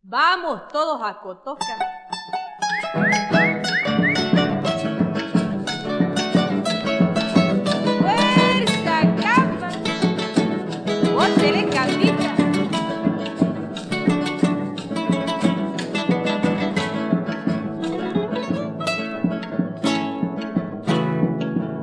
Vamos todos a Cotoca. ¡Fuerza, capa! ¡Bótele cambita!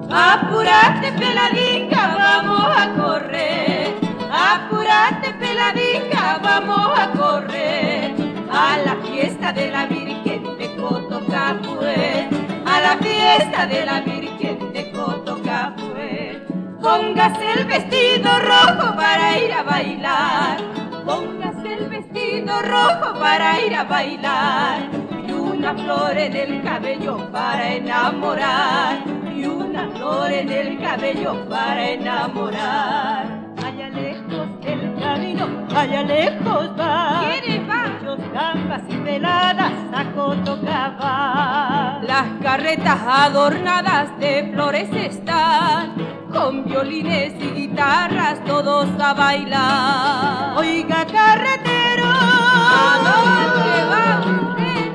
Apúrate, peladita, vamos a correr. Apúrate, peladita, vamos a correr. A la fiesta de la Virgen de Cotocapué. A la fiesta de la Virgen de Cotocapué. Póngase el vestido rojo para ir a bailar. Póngase el vestido rojo para ir a bailar. Y una flor en el cabello para enamorar. Y una flor en el cabello para enamorar. Allá lejos el camino, allá lejos va. ¿Quiénes van? Muchos gambas y veladas a Cotocabá. Las carretas adornadas de flores están, con violines y guitarras todos a bailar. Oiga, carretero, ¿a dónde va usted?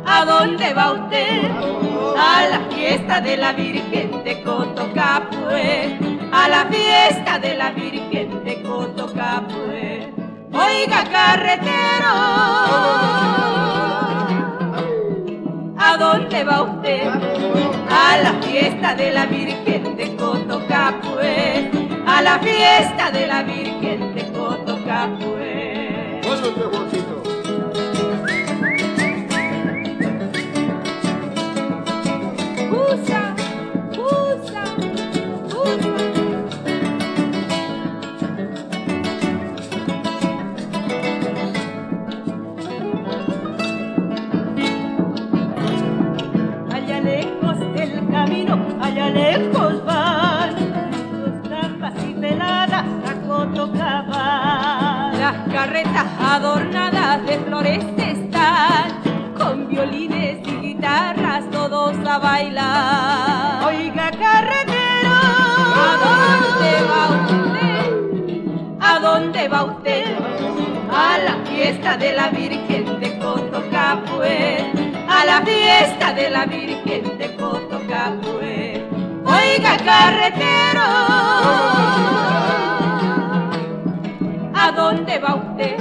¿A dónde va usted? A la fiesta de la Virgen de Cotocapué. A la fiesta de la Virgen de Cotocapué. Oiga, carretero, ¿a dónde va usted? A la fiesta de la Virgen de Cotocapué. A la fiesta de la Virgen de Cotocapué. Pásate, Juancito. Usa, usa, usa. Allá lejos el camino, allá lejos van los trampas y peladas a Cotocabá. Las carretas adornadas de flores están, con violines y guitarras todos a bailar. Oiga, carretero, ¿a dónde va usted? ¿A dónde va usted? A la fiesta de la Virgen de Cotocapué. A la fiesta de la Virgen de Cotocapué. Oiga, carretero, ¿a dónde va usted?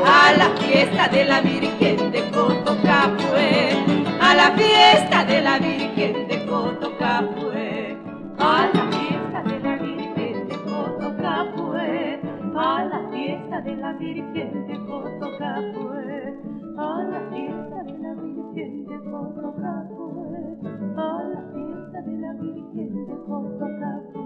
A la fiesta de la Virgen de Cotocapué. A la fiesta de la Virgen de Cotocapué. A la fiesta de la Virgen de Cotocapué. A la fiesta de la Virgen de Cotocapué. A la fiesta de la Virgen de Cotocapué. A la fiesta de la Virgen de Cotocapué.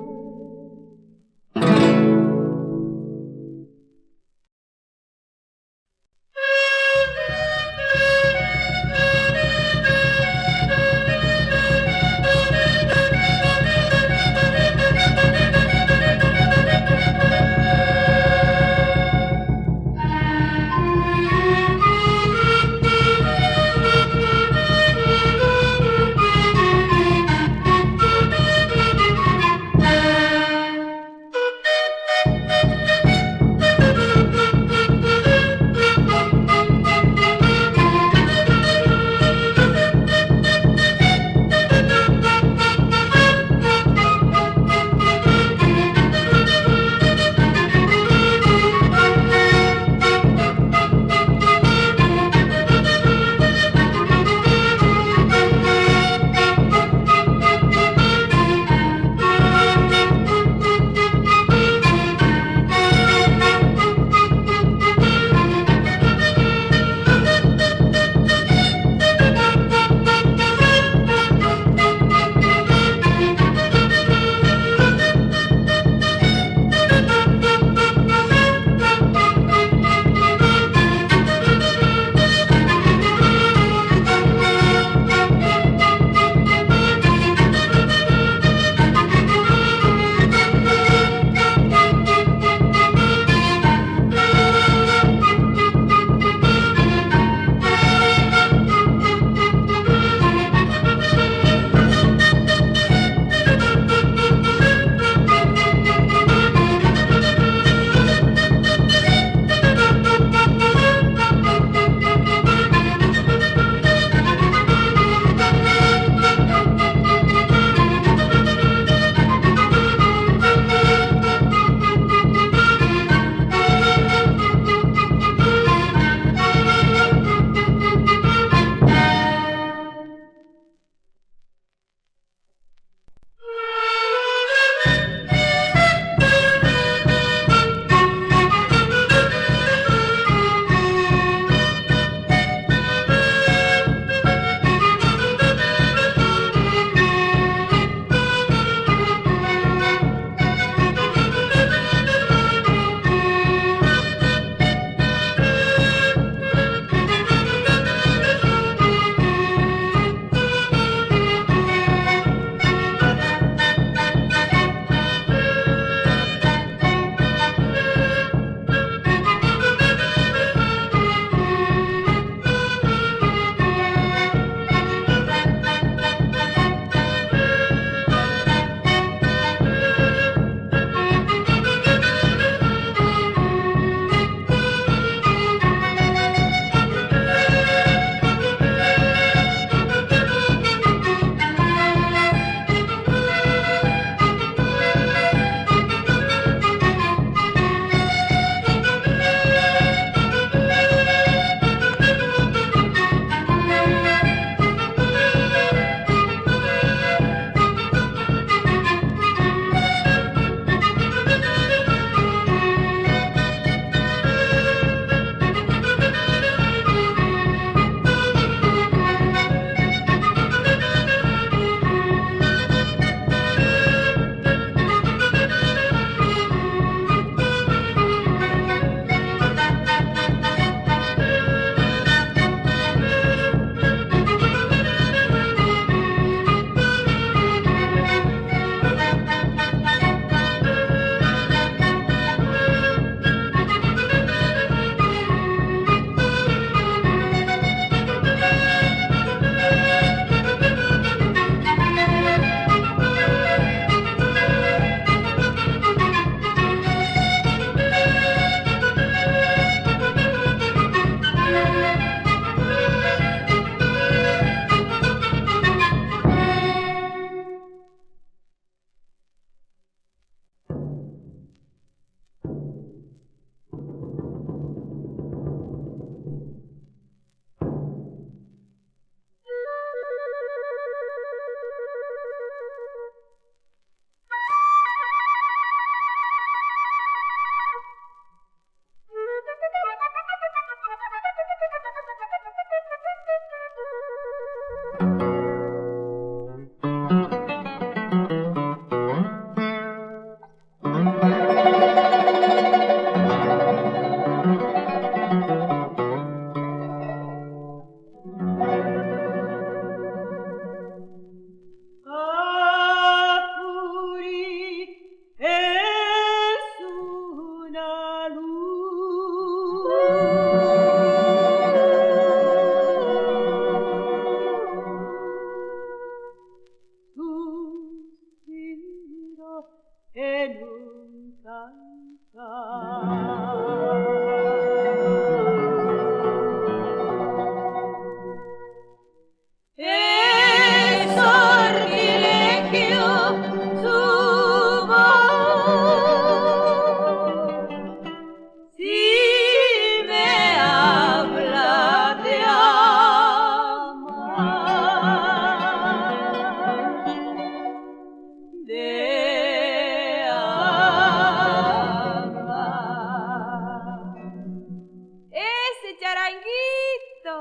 charanguito.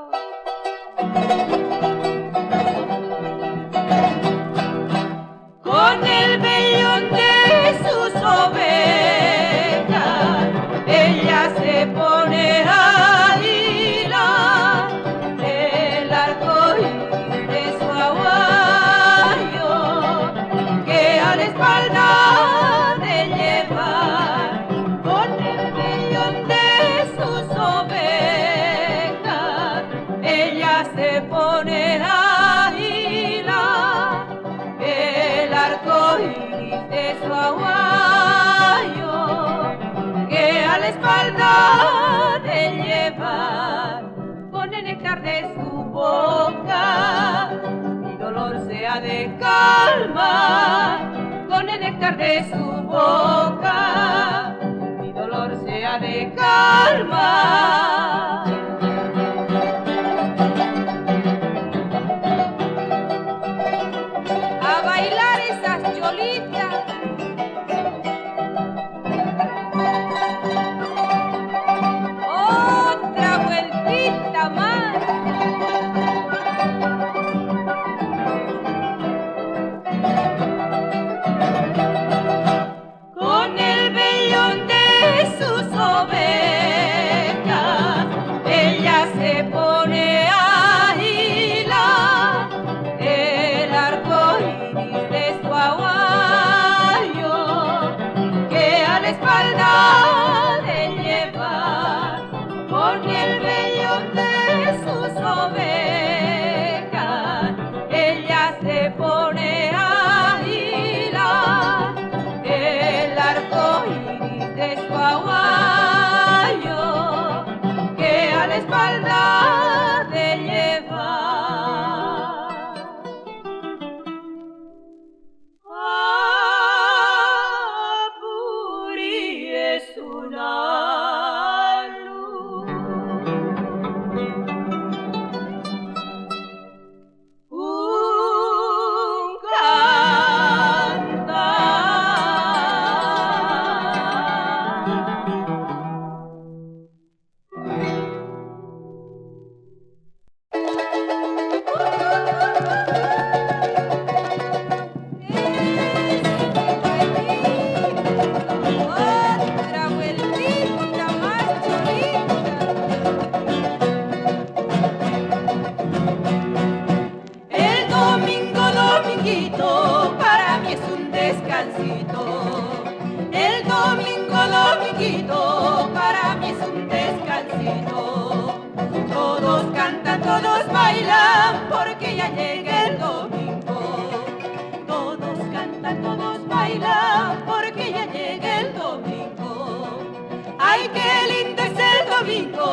Con el vellón de sus ovejas, ella se pone a hilar el arco iris de su aguayo, que a la espalda de llevar. Con el vellón de sus ovejas, ella se pone a hilar el arco iris de su aguayo, que a la espalda de llevar. Con el néctar de su boca mi dolor se ha de calmar. Con el néctar de su boca mi dolor se ha de calmar. A bailar esas cholitas. Otra vueltita más. Con el vellón de sus ovejas, ella se pone a hilar el arco iris de su aguayo, que a la espalda de llevar. Con el vellón de sus ovejas, ella se pone a hilar el arco iris de su aguayo, que a la espalda de llevar. Apuri es una luz, un cantar. Otra vueltita más chulita. El domingo, dominguito, para mí es un descansito. El domingo, dominguito, para mí es un descansito. Todos cantan, todos bailan, porque ya llega el domingo. Todos cantan, todos bailan, porque ya llega el domingo. Ay, qué lindo es el domingo,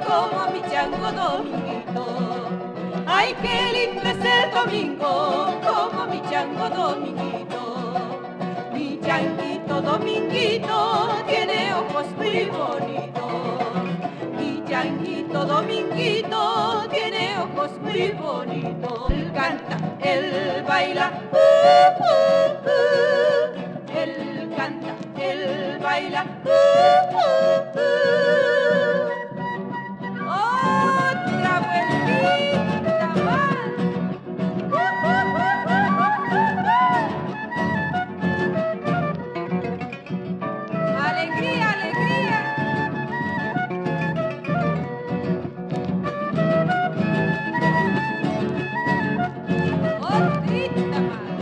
como mi chango dominguito. Ay, qué lindo es el domingo, como mi chango dominguito. Mi changuito dominguito tiene ojos muy bonitos. Mi changuito dominguito tiene ojos muy bonitos. Él canta, él baila, él canta, él baila, Otra vueltita más. Alegría, alegría. Otrita más.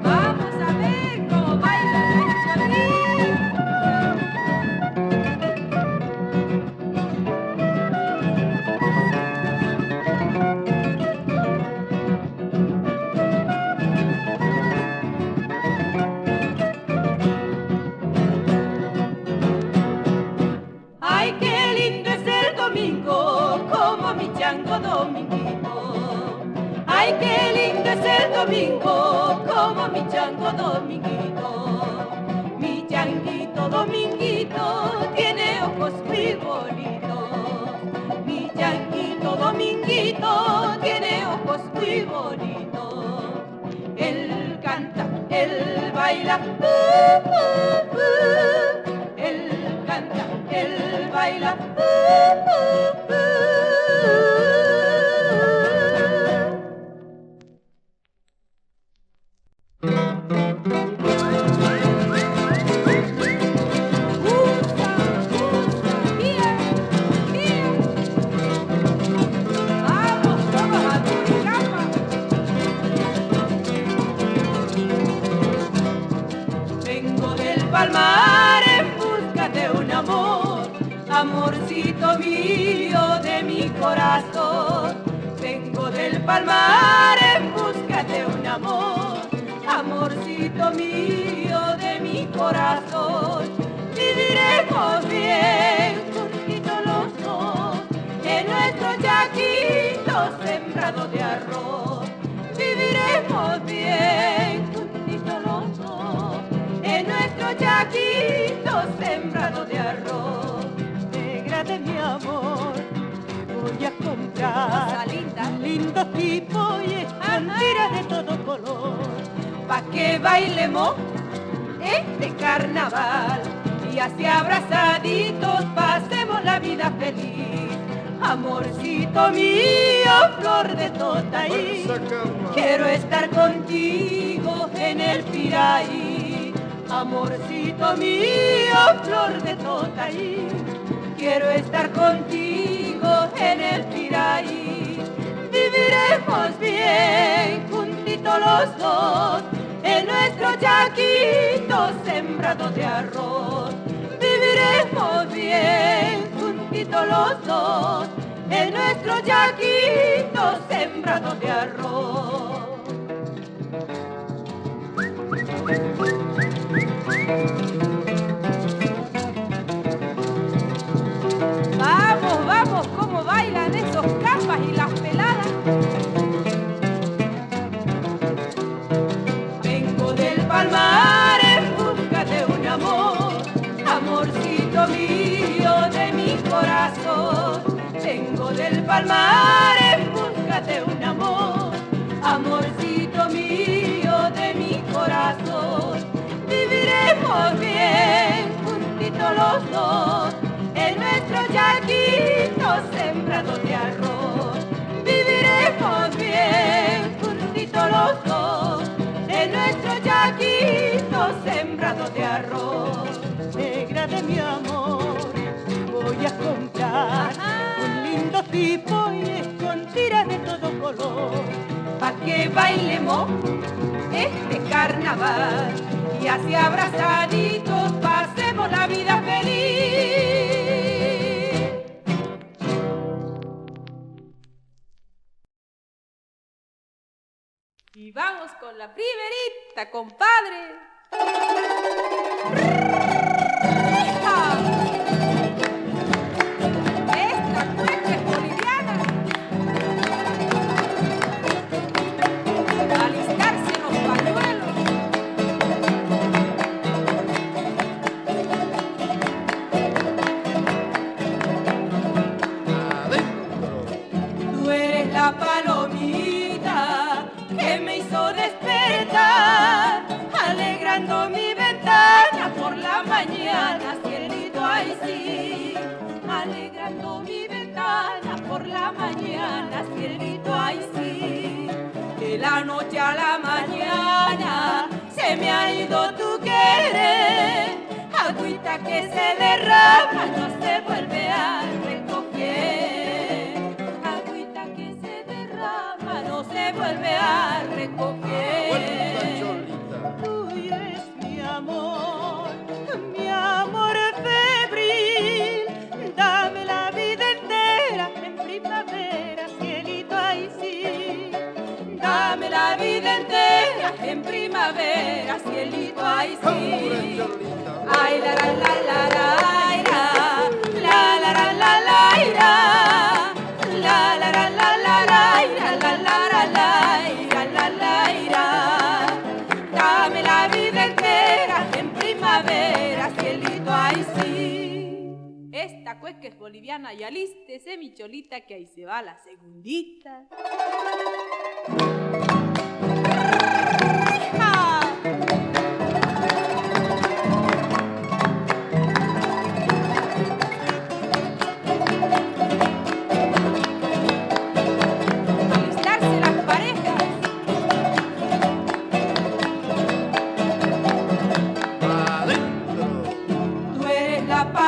Vamos a ver cómo baila la cholita. Ay, qué lindo es el domingo, como mi chango dominguito. Ay, qué lindo es el domingo, como mi chango dominguito. Mi changuito dominguito tiene ojos muy bonitos. Mi changuito dominguito tiene ojos muy bonitos. Él canta, él baila, él baila. Palmar en busca de un amor, amorcito mío de mi corazón. Vengo del Palmar en busca de un amor, amorcito mío de mi corazón. Viviremos bien juntitos los dos en nuestro chaquito sembrado de arroz. Viviremos bien juntitos los dos en nuestro chaquito sembrado de arroz. Negra de mi amor, te voy a comprar un lindo tipo y escondidas de todo color, pa' que bailemos este carnaval y así abrazaditos pasemos la vida feliz. Amorcito mío, flor de Totaí, quiero estar contigo en el Piraí. Amorcito mío, flor de Totaí, quiero estar contigo en el Piraí. Viviremos bien juntitos los dos en nuestro chaquito sembrado de arroz. Viviremos bien juntitos los dos en nuestro chaquito sembrado de arroz. Vamos, vamos, cómo bailan esos capas y las peladas. Vengo del Palmar en busca de un amor, amorcito mío de mi corazón. Vengo del Palmar en busca de un amor, amorcito mío de mi corazón. Viviremos bien juntitos los dos en nuestro chaquito sembrado de arroz. Viviremos bien juntitos los dos en nuestro chaquito sembrado de arroz. Negra de mi amor, voy a comprar un lindo tipo y escondidas de todo color, pa' que bailemos este carnaval y así abrazaditos pasemos la vida feliz. Y vamos con la primerita, compadre. Esta cueca es boliviana. Alistarse los pañuelos. Tú eres la palomita que me hizo despertar, alegrando mi ventana por la mañana, cielito, ay sí. Alegrando mi ventana por la mañana, cielito, ay sí. De la noche a la mañana se me ha ido tu querer, agüita que se derrama no se vuelve a recoger. Agüita que se derrama no se vuelve a recoger. Tuyo es mi amor febril, dame la vida entera en primavera, cielito, ay sí. Dame la vida entera en primavera, cielito, ay sí. Ay, la la la la la la la la la la la la la la la la la la la. Dame la vida entera en primavera, cielito, ay sí. Esta cueca es boliviana y alístese mi cholita que ahí se va la segundita.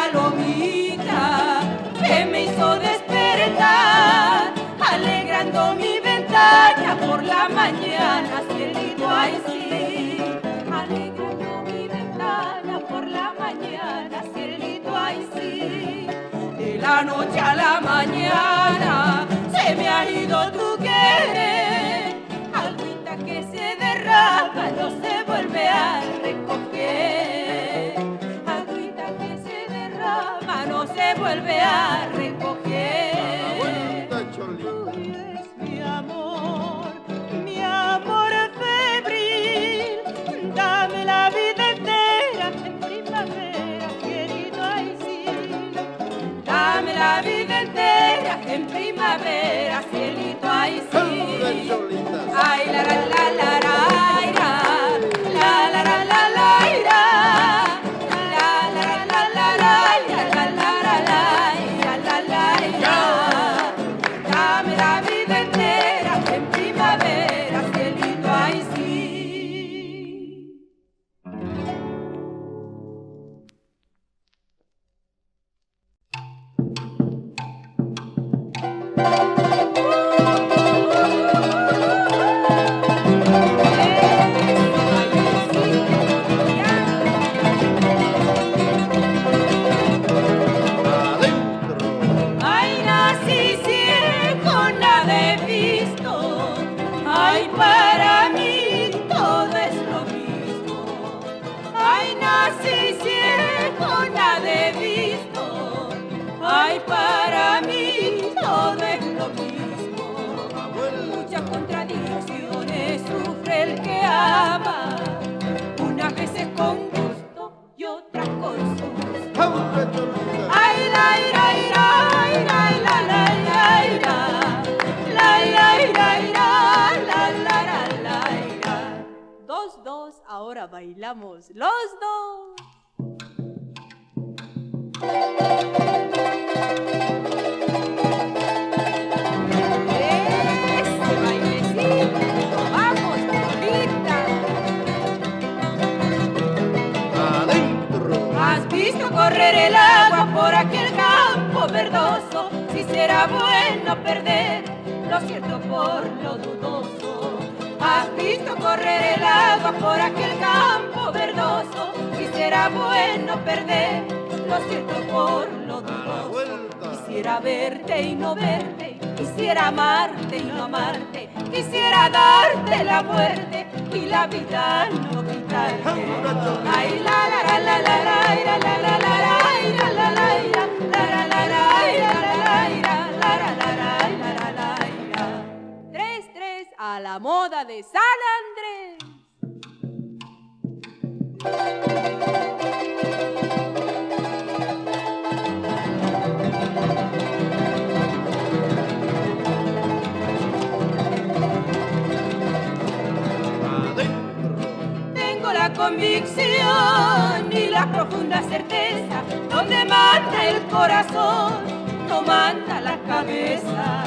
palomita que me hizo despertar, alegrando mi ventana por la mañana, cielito, ay sí, alegrando mi ventana por la mañana, cielito, ay sí. De la noche a la mañana se me ha ido tu querer, agüita que se derrama no se vuelve a recoger, agüita que se derrama no se vuelve a recoger. Uy, es mi amor febril, dame la vida entera en primavera, querido, ay sí. Dame la vida entera en primavera, cielito, ay sí. Ay, la la la la la la la la la la la la. Dame la vida entera en primavera, cielito, ay sí. Para mí todo es lo mismo. Ay, nací ciego, nada he visto. Ay, para mí todo es lo mismo. Muchas contradicciones sufre el que ama, unas veces con gusto y otras con susto. Ay, la, ira, ira, ira, la, la, ira, ira, la, ira, ira, ira. Dos, ahora bailamos los dos. Este bailecito, vamos, bonita. Adentro. ¿Has visto correr el agua por aquel campo verdoso? Si será bueno perder lo cierto por lo dudoso. ¿Has visto correr el agua por aquel campo verdoso? Si será bueno perder lo cierto por lo dudoso. Quisiera verte y no verte, quisiera amarte y no amarte, quisiera darte la muerte y la vida no quitarte. Ay, la la la la la la la la la la la la la la a la moda de San Andrés. Tengo la convicción y la profunda certeza, donde manda el corazón, no manda la cabeza.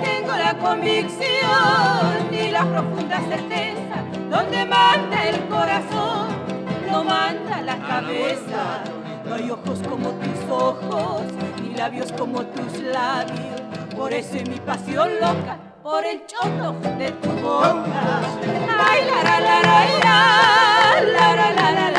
Tengo la convicción y la profunda certeza, donde manda el corazón, no manda la cabeza. No hay ojos como tus ojos, ni labios como tus labios, por eso es mi pasión loca, por el choto de tu boca. Ay, la la la la la la la la la.